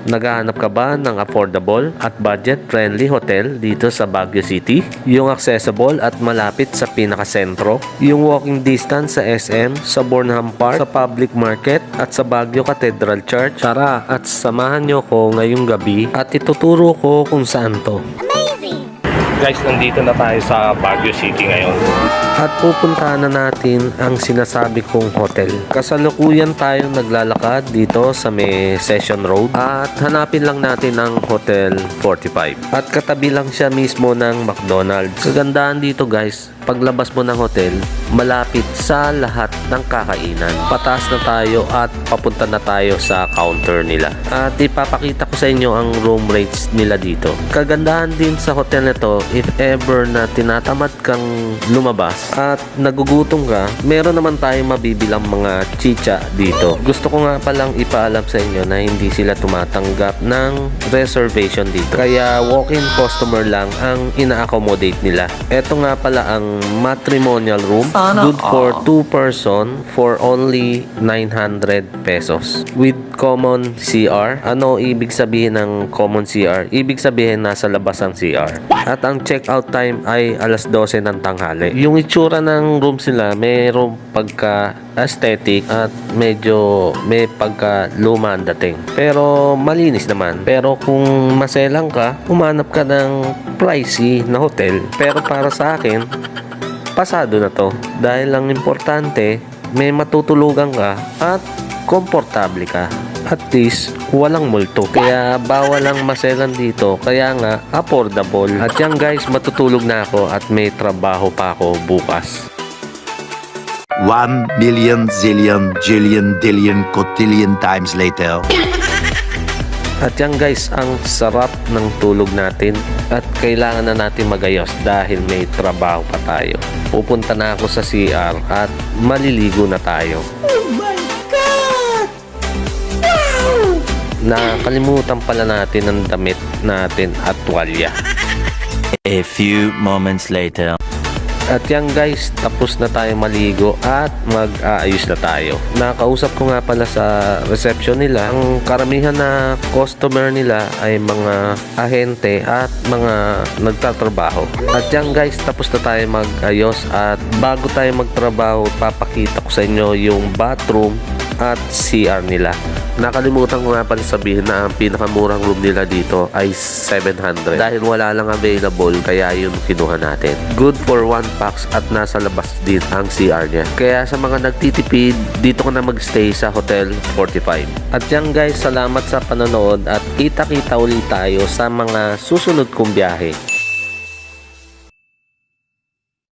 Naghahanap ka ba ng affordable at budget-friendly hotel dito sa Baguio City? Yung accessible at malapit sa pinakasentro? Yung walking distance sa SM, sa Bornham Park, sa public market at sa Baguio Cathedral Church? Tara at samahan nyo ko ngayong gabi at ituturo ko kung saan to. Guys, nandito na tayo sa Baguio City ngayon. At pupuntahan na natin ang sinasabi kong hotel. Kasalukuyan tayo naglalakad dito sa may Session Road at hanapin lang natin ang Hotel 45. At katabi lang siya mismo ng McDonald's. Kagandahan dito guys, paglabas mo ng hotel, malapit sa lahat ng kakainan. Pataas na tayo at papunta na tayo sa counter nila. At ipapakita ko sa inyo ang room rates nila dito. Kagandahan din sa hotel na to, if ever na tinatamad kang lumabas at nagugutom ka, meron naman tayong mabibilang mga chicha dito. Gusto ko nga palang ipaalam sa inyo na hindi sila tumatanggap ng reservation dito. Kaya walk-in customer lang ang ina-accommodate nila. Ito nga pala ang matrimonial room. Good for 2 person for only 900 pesos. With common CR. Ano ibig sabihin ng common CR? Ibig sabihin nasa labas ang CR. At ang check-out time ay alas 12 ng tanghali. Yung itsura ng room sila, mayroong pagka aesthetic at medyo may pagka luma ang dating. Pero malinis naman. Pero kung maselang ka, umanap ka ng pricey na hotel. Pero para sa akin, pasado na to. Dahil lang importante, may matutulugan ka at komportable ka. At least, walang multo. Kaya bawal lang maselan dito. Kaya nga, affordable. At yan guys, matutulog na ako at may trabaho pa ako bukas. 1 million zillion jillion dillion cotillion times later. At yan guys, ang sarap ng tulog natin at kailangan na natin magayos dahil may trabaho pa tayo. Pupunta na ako sa CR at maliligo na tayo. Oh my God! Wow! Nakalimutan pala natin ang damit natin at tuwalya. A few moments later. At yan guys, tapos na tayo maligo at mag-aayos na tayo. Nakausap ko nga pala sa reception nila. Ang karamihan na customer nila ay mga ahente at mga nagtatrabaho. At yan guys, tapos na tayo mag-ayos at bago tayo magtrabaho, papakita ko sa inyo yung bathroom at CR nila. Nakalimutan ko nga pala sabihin na ang pinakamurang room nila dito ay 700 dahil wala lang available, kaya yun kinuha natin. Good for 1 packs at nasa labas din ang CR niya. Kaya sa mga nagtitipid, dito ka na magstay sa Hotel 45. At yan guys, salamat sa panonood at kita-kita ulit tayo sa mga susunod kong biyahe.